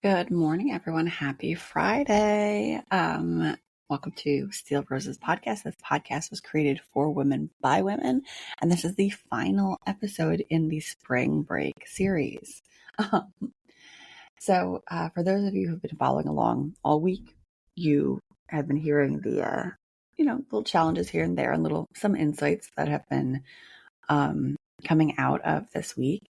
Good morning, everyone. Happy Friday. Welcome to Steel Roses Podcast. This podcast was created for women by women, and this is the final episode in the spring break series. For those of you who've been following along all week, you have been hearing the, little challenges here and there and some insights that have been coming out of this week.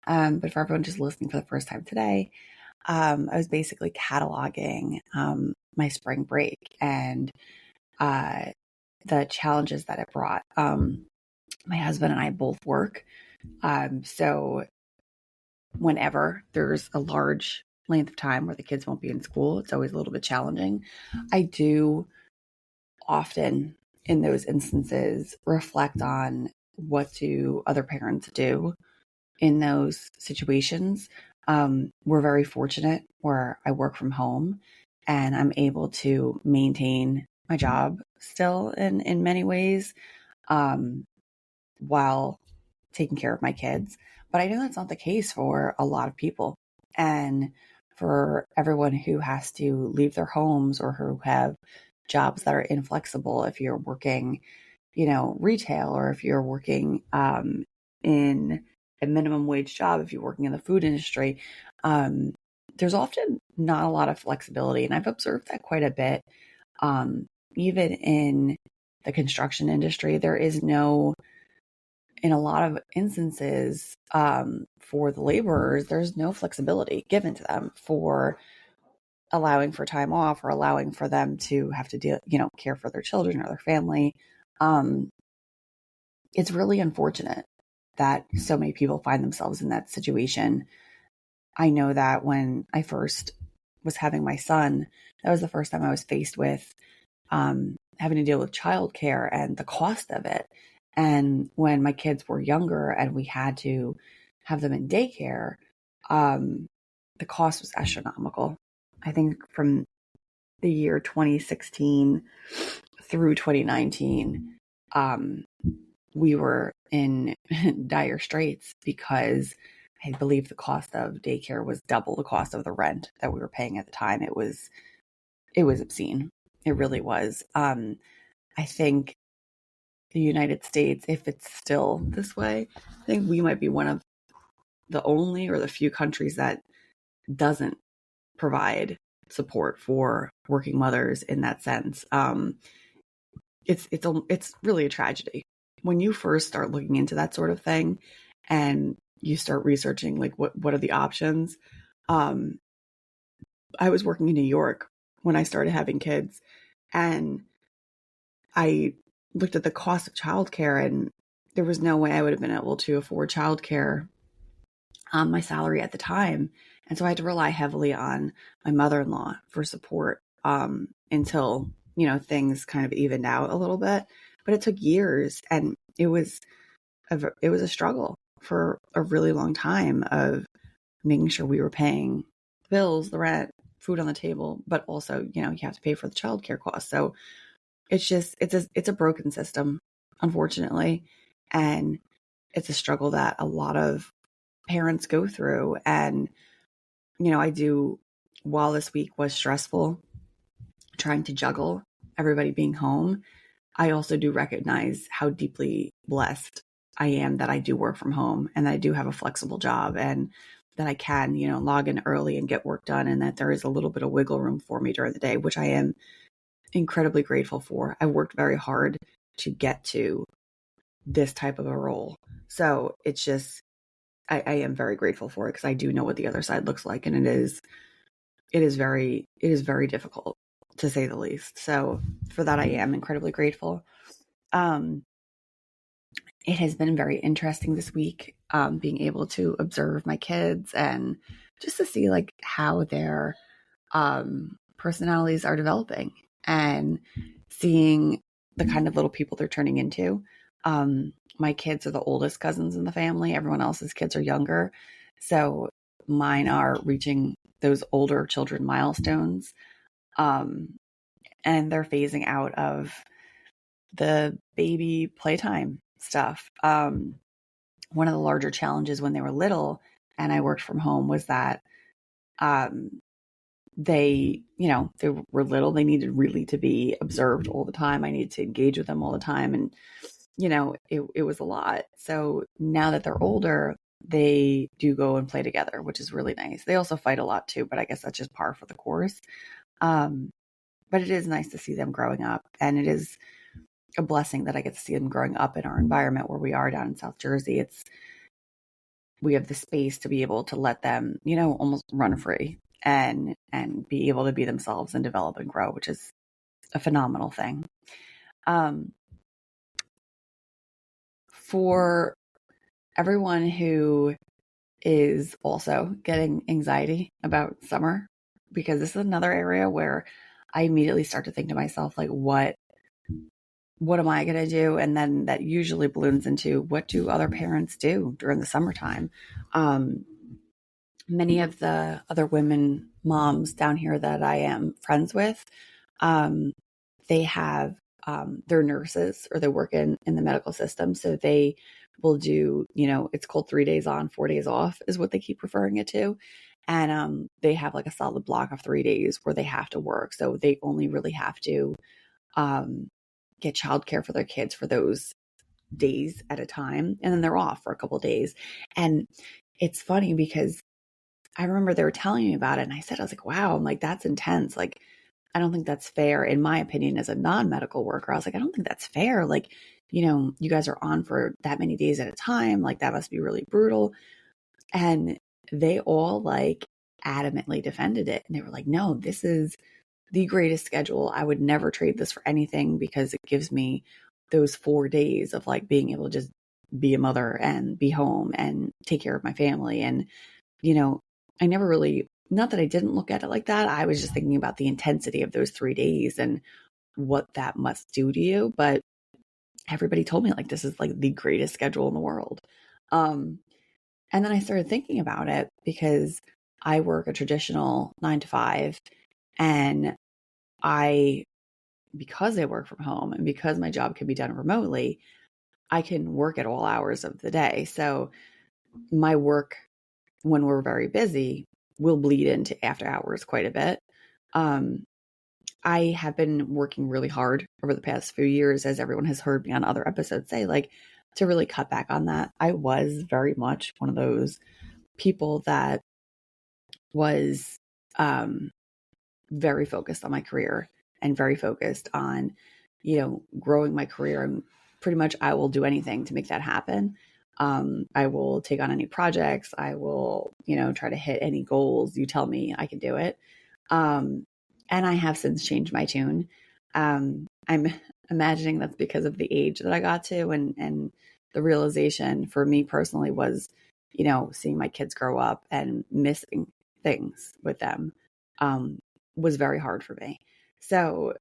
But for everyone just listening for the first time today, I was basically cataloging my spring break and the challenges that it brought. My husband and I both work. So whenever there's a large length of time where the kids won't be in school, it's always a little bit challenging. I do often, in those instances, reflect on what do other parents do in those situations. We're very fortunate where I work from home and I'm able to maintain my job still in many ways while taking care of my kids. But I know that's not the case for a lot of people. And for everyone who has to leave their homes or who have jobs that are inflexible, if you're working, retail, or if you're working in a minimum wage job, if you're working in the food industry, there's often not a lot of flexibility. And I've observed that quite a bit. Even in the construction industry, there is no, in a lot of instances, for the laborers, there's no flexibility given to them for allowing for time off or allowing for them to have to deal, care for their children or their family. It's really unfortunate that so many people find themselves in that situation. I know that when I first was having my son, that was the first time I was faced with having to deal with childcare and the cost of it. And when my kids were younger and we had to have them in daycare, the cost was astronomical. I think from the year 2016 through 2019, we were in dire straits because I believe the cost of daycare was double the cost of the rent that we were paying at the time. It was obscene. It really was. I think the United States, if it's still this way, I think we might be one of the only or the few countries that doesn't provide support for working mothers in that sense. It's really a tragedy when you first start looking into that sort of thing and you start researching like what are the options. I was working in New York when I started having kids, and I looked at the cost of childcare, and there was no way I would have been able to afford childcare on my salary at the time. And so I had to rely heavily on my mother-in-law for support until, things kind of evened out a little bit. But it took years, and it was a struggle for a really long time of making sure we were paying the bills, the rent, food on the table, but also, you have to pay for the childcare costs. So it's a broken system, unfortunately. And it's a struggle that a lot of parents go through. And, while this week was stressful, trying to juggle everybody being home, I also do recognize how deeply blessed I am that I do work from home and that I do have a flexible job and that I can, log in early and get work done, and that there is a little bit of wiggle room for me during the day, which I am incredibly grateful for. I worked very hard to get to this type of a role. So it's just, I am very grateful for it because I do know what the other side looks like. And it is very difficult, to say the least. So for that, I am incredibly grateful. It has been very interesting this week, being able to observe my kids and just to see like how their personalities are developing and seeing the kind of little people they're turning into. My kids are the oldest cousins in the family. Everyone else's kids are younger. So mine are reaching those older children milestones. And they're phasing out of the baby playtime stuff. One of the larger challenges when they were little and I worked from home was that they were little. They needed really to be observed all the time. I needed to engage with them all the time. And, it was a lot. So now that they're older, they do go and play together, which is really nice. They also fight a lot too, but I guess that's just par for the course. But it is nice to see them growing up. And it is a blessing that I get to see them growing up in our environment where we are down in South Jersey. We have the space to be able to let them, almost run free and be able to be themselves and develop and grow, which is a phenomenal thing. For everyone who is also getting anxiety about summer, because this is another area where I immediately start to think to myself, like, what am I going to do? And then that usually balloons into, what do other parents do during the summertime? Many of the other women moms down here that I am friends with, they have, they're nurses or they work in the medical system. So they will do, it's called 3 days on, 4 days off is what they keep referring it to. And they have like a solid block of 3 days where they have to work. So they only really have to get childcare for their kids for those days at a time. And then they're off for a couple of days. And it's funny because I remember they were telling me about it. And I was like, wow, I'm like, that's intense. Like, I don't think that's fair. In my opinion, as a non-medical worker, I was like, I don't think that's fair. Like, you guys are on for that many days at a time. Like, that must be really brutal. And they all like adamantly defended it. And they were like, no, this is the greatest schedule. I would never trade this for anything because it gives me those 4 days of like being able to just be a mother and be home and take care of my family. And, I never really, not that I didn't look at it like that. I was just thinking about the intensity of those 3 days and what that must do to you. But everybody told me like, this is like the greatest schedule in the world. And then I started thinking about it because I work a traditional 9 to 5 and because I work from home and because my job can be done remotely, I can work at all hours of the day. So my work, when we're very busy, will bleed into after hours quite a bit. I have been working really hard over the past few years, as everyone has heard me on other episodes say, like, to really cut back on that. I was very much one of those people that was very focused on my career and very focused on, growing my career. And pretty much I will do anything to make that happen. I will take on any projects. I will, try to hit any goals. You tell me I can do it. And I have since changed my tune. I'm imagining that's because of the age that I got to and the realization for me personally was, seeing my kids grow up and missing things with them was very hard for me. So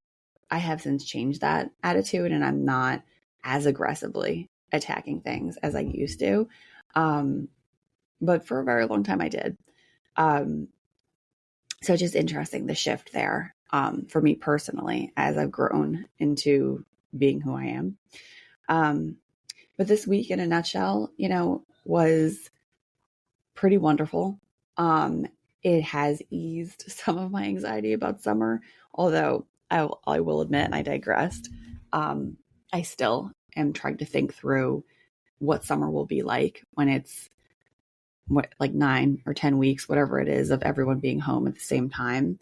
I have since changed that attitude and I'm not as aggressively attacking things as I used to. But for a very long time I did. So it's just interesting, the shift there for me personally as I've grown into being who I am. But this week in a nutshell, was pretty wonderful. It has eased some of my anxiety about summer, although I will admit, and I digressed, I still am trying to think through what summer will be like when it's like 9 or 10 weeks, whatever it is, of everyone being home at the same time.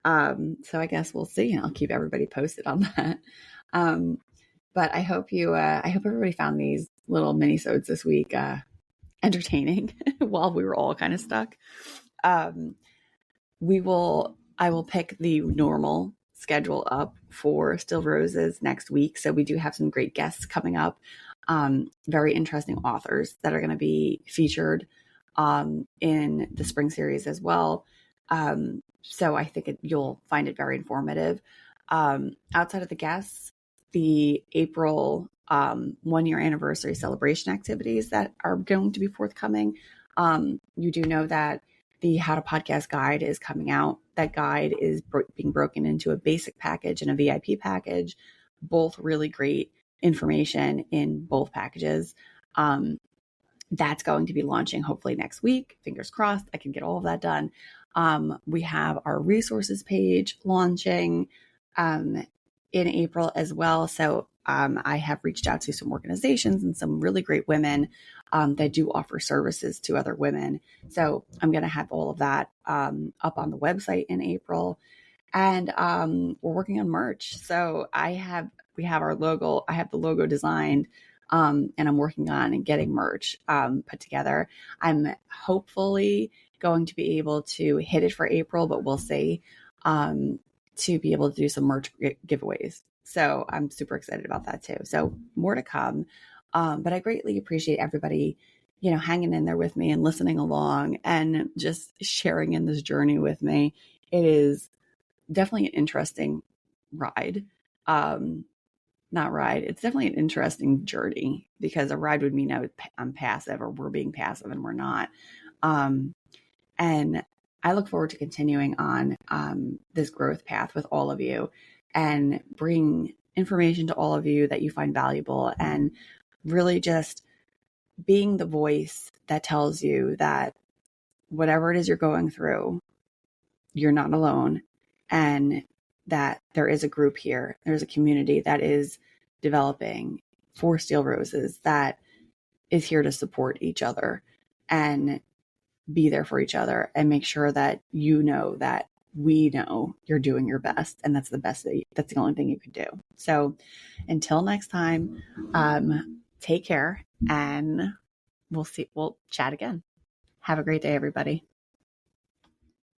So I guess we'll see, and I'll keep everybody posted on that. But I hope everybody found these little mini-sodes this week entertaining while we were all kind of stuck. I will pick the normal schedule up for Still Roses next week. So we do have some great guests coming up, very interesting authors that are going to be featured in the spring series as well. So I think you'll find it very informative. Outside of the guests, the April 1-year anniversary celebration activities that are going to be forthcoming. You do know that the How to Podcast guide is coming out. That guide is being broken into a basic package and a VIP package, both really great information in both packages. that's going to be launching hopefully next week. Fingers crossed, I can get all of that done. We have our resources page launching in April as well. So I have reached out to some organizations and some really great women that do offer services to other women. So I'm going to have all of that up on the website in April. And we're working on merch. So we have our logo. I have the logo designed. And I'm working on and getting merch put together. I'm hopefully going to be able to hit it for April, but we'll see, to be able to do some merch giveaways. So I'm super excited about that too. So more to come. But I greatly appreciate everybody, hanging in there with me and listening along and just sharing in this journey with me. It is definitely an interesting ride. Not ride. It's definitely an interesting journey, because a ride would mean I'm passive, or we're being passive and we're not. And I look forward to continuing on this growth path with all of you and bring information to all of you that you find valuable, and really just being the voice that tells you that whatever it is you're going through, you're not alone, and that there is a group here. There's a community that is developing for Steel Roses that is here to support each other and be there for each other, and make sure that that we know you're doing your best, and that's that's the only thing you can do. So until next time, take care, and we'll chat again. Have a great day, everybody.